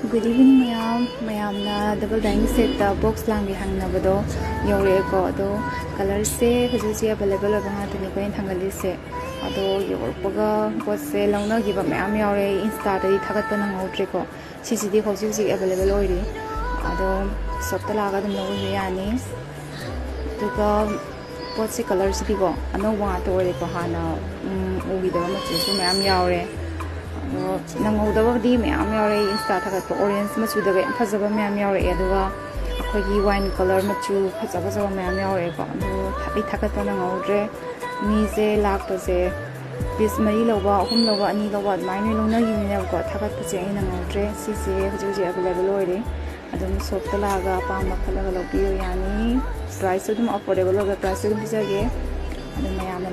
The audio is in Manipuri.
Good evening, ma'am. Ma'amna double dining set box langi hangnabado yore ko ado color se hujuji available abanga tani ko thangali se ado yor poga box se longna giba ma'am yore insta dai thagat pa nang outre ko CCD hujuji available oiri ado sopta laga dum no yani duga box se color se digo ano wa to ore ko hana ugi da ma chu ma'am yore नंगौदबदी मैम यारे इंस्टा थगत ऑरेंज मचू दबे फजब मैम यारे अदुगा अखोगी वाइन कलर मचू फजब फजब मैम यारे को अदु थाबी थगत नंगौद्रे मीजे लाक्पसे पीस मरी लौबा अहुम लौबा अनि लौबा माइने लौना गिने को थगत पसे नंगौद्रे सिसे हुजुजे अवेलेबल ओइरे अदुम सोफ्ट लागा पाम खलगा लौबियो यानी प्राइस अदुम अफोर्डेबल ओबे प्राइस अदुम बिजागे अदुम मैम